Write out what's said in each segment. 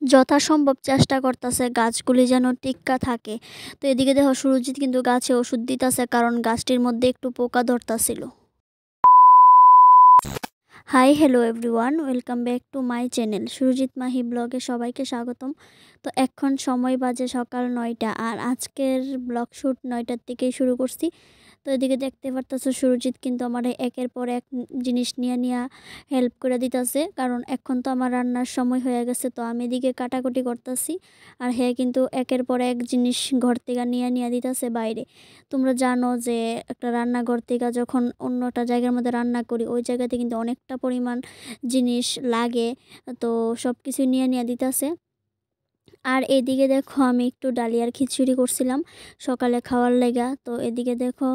যথাসম্ভব চেষ্টা করতেছে গাছগুলি যেন টিক্কা থাকে। তো এদিকে দেখো সুরজিৎ কিন্তু গাছে ওষুধ দিতেছে, কারণ গাছটির মধ্যে একটু পোকা ধরতাছিল। Hi hello everyone, welcome back to my channel Surajit Mahi ব্লগে সবাইকে স্বাগতম। তো এখন সময় বাজে সকাল 9টা, আর আজকের ব্লগ শ্যুট 9টার থেকেই শুরু করছি। তো এদিকে দেখতে পারতেছো সুরজিৎ কিন্তু আমার একের পর এক জিনিস নিয়ে হেল্প করে দিতেছে, কারণ এখন তো আমার রান্নার সময় হয়ে গেছে। তো আমি এদিকে কাটাকুটি করতেছি, আর হ্যাঁ কিন্তু একের পর এক জিনিস ঘর থেকে নিয়ে দিতেছে বাইরে। তোমরা জানো যে একটা রান্নাঘর থেকে যখন অন্য একটা জায়গার মধ্যে রান্না করি, ওই জায়গাতে কিন্তু অনেকটা পরিমাণ জিনিস লাগে। তো সব কিছু নিয়ে দিতেছে। আর এদিকে দেখো আমি একটু ডালিয়ার খিচুড়ি করছিলাম সকালে খাওয়ার লেগা। তো এদিকে দেখো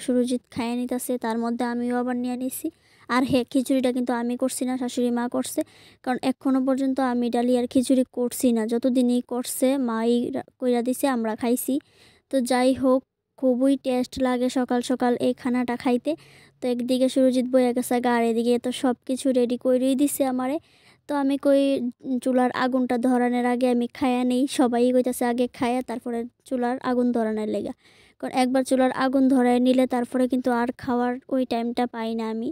সুরজিৎ খাইয়ে নিতেছে, তার মধ্যে আমিও আবার নিয়ে নিছি। আর হ্যাঁ, খিচুড়িটা কিন্তু আমি করছি না, শাশুড়ি মা করছে। কারণ এখনও পর্যন্ত আমি ডালিয়ার খিচুড়ি করছি না, যতদিনই করছে মাই কইরা দিছে, আমরা খাইছি। তো যাই হোক, খুবই টেস্ট লাগে সকাল সকাল এই খানাটা খাইতে। তো একদিকে সুরজিৎ বইয়া গেছে গা, আর এদিকে তো সব কিছু রেডি করেই দিছে আমারে। তো আমি কই চুলার আগুনটা ধরানোর আগে আমি খায়া নেই, সবাই কইতাছে আগে খায়া তারপরে চুলার আগুন ধরানোর লেগা। কারণ একবার চুলার আগুন ধরায় নিলে তারপরে কিন্তু আর খাওয়ার ওই টাইমটা পাই না আমি।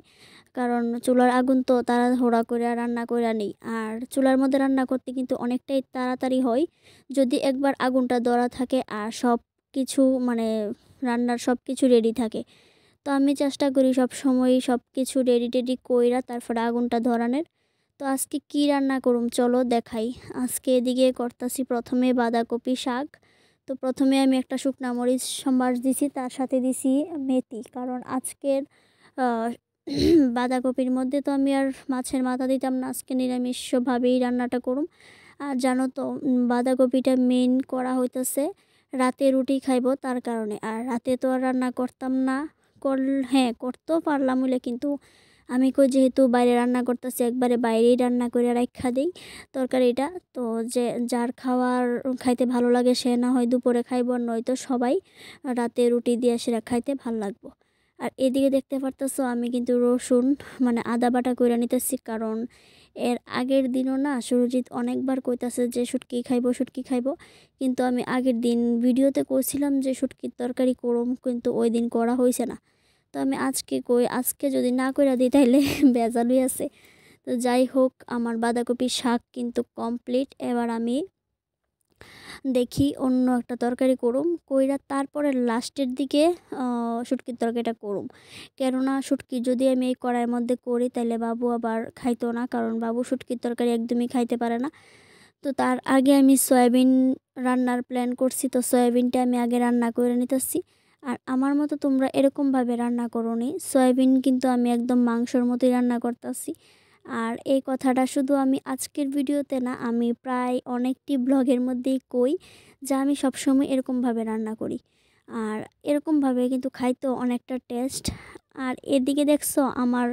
কারণ চুলার আগুন তো তাড়াহুড়া করে রান্না করে নিই, আর চুলার মধ্যে রান্না করতে কিন্তু অনেকটাই তাড়াতাড়ি হয় যদি একবার আগুনটা ধরা থাকে আর সব কিছু মানে রান্নার সব কিছু রেডি থাকে। তো আমি চেষ্টা করি সব সময় সব কিছু রেডি কইরা তারপরে আগুনটা ধরানোর। তো আজকে কি রান্না করুম চলো দেখাই। আজকে এদিকে করতাছি প্রথমে বাঁধাকপি শাক। তো প্রথমে আমি একটা শুকনা মরিচ সম্বার দিছি, তার সাথে দিছি মেথি, কারণ আজকের আহ, বাঁধাকপির মধ্যে তো আমি আর মাছের মাথা দিতাম না, আজকে নিরামিষভাবেই রান্নাটা করুম। আর জানো তো বাঁধাকপিটা মেন করা হইতেছে রাতে রুটি খাইবো তার কারণে। আর রাতে তো আর রান্না করতাম না, হ্যাঁ করতেও পারলাম হইলে, কিন্তু আমি কই যেহেতু বাইরে রান্না করতেছি একবারে বাইরেই রান্না করে রাখা দেই তরকারিটা। তো যে যার খাইতে ভালো লাগে সে না হয় দুপুরে খাইব, নয়তো সবাই রাতে রুটি দিয়ে সেটা খাইতে ভাল লাগবো। আর এদিকে দেখতে পারতেছো আমি কিন্তু রসুন মানে আদা বাটা করে নিতেছি, কারণ এর আগের দিনও না সুরজিৎ অনেকবার কইতাছে যে শুটকি খাইবো, কিন্তু আমি আগের দিন ভিডিওতে কইছিলাম যে শুটকির তরকারি করুম, কিন্তু ওই দিন করা হয়েছে না। তো আমি আজকে যদি না কইরা দিই তাইলে ভেজালই আছে। তো যাই হোক, আমার বাঁধাকপি শাক কিন্তু কমপ্লিট। এবার আমি দেখি অন্য একটা তরকারি করুম কইরা তারপরে লাস্টের দিকে শুটকির তরকারিটা করুম। কেননা শুটকি যদি আমি এই কড়াইয়ের মধ্যে করি তাহলে বাবু আবার খাইতো না, কারণ বাবু শুটকির তরকারি একদমই খাইতে পারে না। তো তার আগে আমি সয়াবিন রান্নার প্ল্যান করছি, তো সয়াবিনটা আমি আগে রান্না করে নিতেছি। আর আমার মতো তোমরা এরকমভাবে রান্না করো নি, সয়াবিন কিন্তু আমি একদম মাংসর মতোই রান্না করতেছি। আর এই কথাটা শুধু আমি আজকের ভিডিওতে না, আমি প্রায় অনেকটি ব্লগের মধ্যেই কই যে আমি সবসময় এরকমভাবে রান্না করি। আর এরকমভাবে কিন্তু খাইতেও অনেকটা টেস্ট। আর এদিকে দেখছো আমার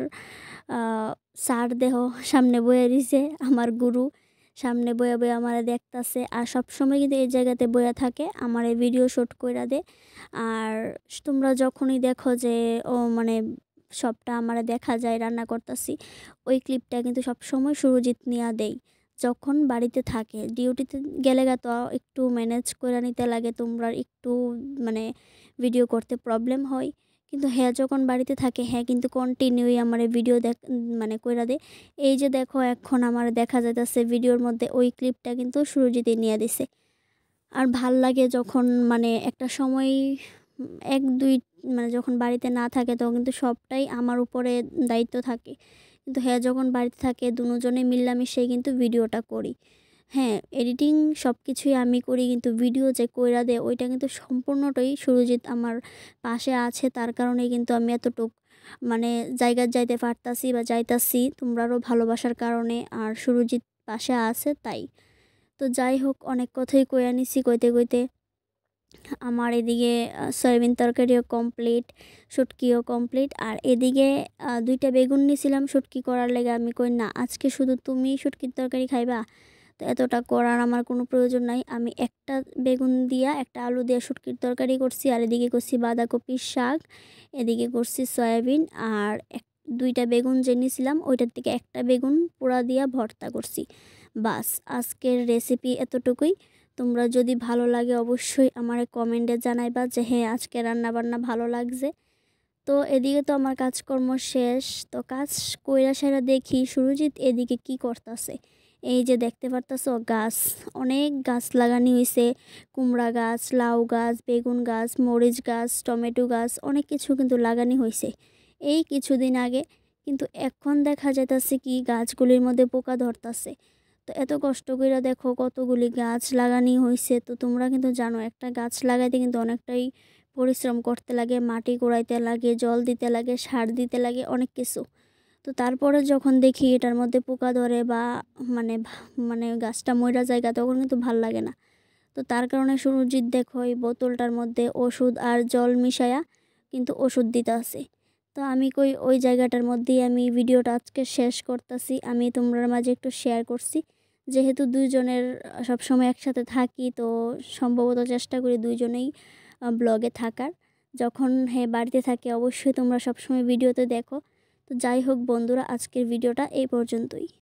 স্যার দেহ সামনে বয়ে দিছে, আমার গুরু সামনে বয়ে বয়ে আমারে দেখতাছে, আর সব সময় কিন্তু এই জায়গাতে বয়ে থাকে আমার এই ভিডিও শুট কইরা দে। আর তোমরা যখনই দেখো যে ও মানে সবটা আমারে দেখা যায় রান্না করতেছি, ওই ক্লিপটা কিন্তু সব সময় সুরজিৎ নিয়া দেই যখন বাড়িতে থাকে। ডিউটিতে গেলে তো একটু ম্যানেজ করে নিতে লাগে, তোমরা একটু মানে ভিডিও করতে প্রবলেম হয়। কিন্তু হ্যাঁ যখন বাড়িতে থাকে হ্যাঁ কিন্তু কন্টিনিউই আমার ভিডিও মানে কইরা দে। এই যে দেখো এখন আমার দেখা যাইতেছে ভিডিওর মধ্যে ওই ক্লিপটা কিন্তু সুরজিৎই নিয়ে দিছে। আর ভাল লাগে যখন মানে একটা সময় এক দুই মানে যখন বাড়িতে না থাকে তখন কিন্তু সবটাই আমার উপরে দায়িত্ব থাকে, কিন্তু হ্যাঁ যখন বাড়িতে থাকে দুজনে মিল্লামিশে কিন্তু ভিডিওটা করি। হ্যাঁ এডিটিং সব কিছুই আমি করি, কিন্তু ভিডিও যে কইরা দেয় ওইটা কিন্তু সম্পূর্ণটাই সুরজিৎ আমার পাশে আছে, তার কারণেই কিন্তু আমি এতটুক মানে জায়গায় যাইতে পারতাছি বা যাইতাছি তোমরারও ভালোবাসার কারণে, আর সুরজিৎ পাশে আছে তাই। তো যাই হোক, অনেক কথাই কইয়া নিছি, কইতে কইতে আমার এদিকে সয়াবিন তরকারিও কমপ্লিট, শুটকিও কমপ্লিট। আর এদিকে দুইটা বেগুন নিয়েছিলাম শুটকি করার লেগে, আমি কই না আজকে শুধু তুমি শুটকির তরকারি খাইবা, তো এতটা করার আমার কোনো প্রয়োজন নাই। আমি একটা বেগুন দিয়া একটা আলু দিয়ে শুটকির তরকারি করছি, আর এদিকে করছি বাঁধাকপির শাক, এদিকে করছি সয়াবিন। আর দুইটা বেগুন যে নিয়েছিলাম ওইটার থেকে একটা বেগুন পোড়া দিয়া ভর্তা করছি। বাস আজকের রেসিপি এতটুকুই। তোমরা যদি ভালো লাগে অবশ্যই আমারে কমেন্টে জানাইবা যে হ্যাঁ আজকে রান্নাবান্না ভালো লাগছে। তো এদিকে তো আমার কাজকর্ম শেষ। তো কাজ কইরা সেরা দেখি সুরজিৎ এদিকে কি করতেছে। এই যে দেখতে পারতাছো গাছ, অনেক গাছ লাগানি হয়েছে। কুমড়া গাছ, লাউ গাছ, বেগুন গাছ, মরিচ গাছ, টমেটো গাছ, অনেক কিছু কিন্তু লাগানি হয়েছে এই কিছুদিন আগে। কিন্তু এখন দেখা যাইতাছে কি গাছগুলির মধ্যে পোকা ধরতাছে। তো এত কষ্ট কইরা দেখো কতগুলি গাছ লাগানি হয়েছে। তো তোমরা কিন্তু জানো একটা গাছ লাগাইতে কিন্তু অনেকটাই পরিশ্রম করতে লাগে, মাটি কুড়াইতে লাগে, জল দিতে লাগে, সার দিতে লাগে, অনেক কিছু। তো তারপরে যখন দেখি এটার মধ্যে পোকা ধরে বা মানে গাছটা মইরা জায়গা, তখন কিন্তু ভাল লাগে না। তো তার কারণে সুরজিৎ দেখো এই বোতলটার মধ্যে ওষুধ আর জল মিশায়া কিন্তু ওষুধ দিতে আছে। তো আমি কই ওই জায়গাটার মধ্যেই আমি ভিডিওটা আজকে শেষ করতেছি। আমি তোমরা মাঝে একটু শেয়ার করছি, যেহেতু দুইজনের সবসময় একসাথে থাকি, তো সম্ভবত চেষ্টা করি দুইজনেই ব্লগে থাকার। যখন হ্যাঁ বাড়িতে থাকে অবশ্যই তোমরা সবসময় ভিডিওতে দেখো। তো যাই হোক বন্ধুরা, আজকের ভিডিওটা এই পর্যন্তই।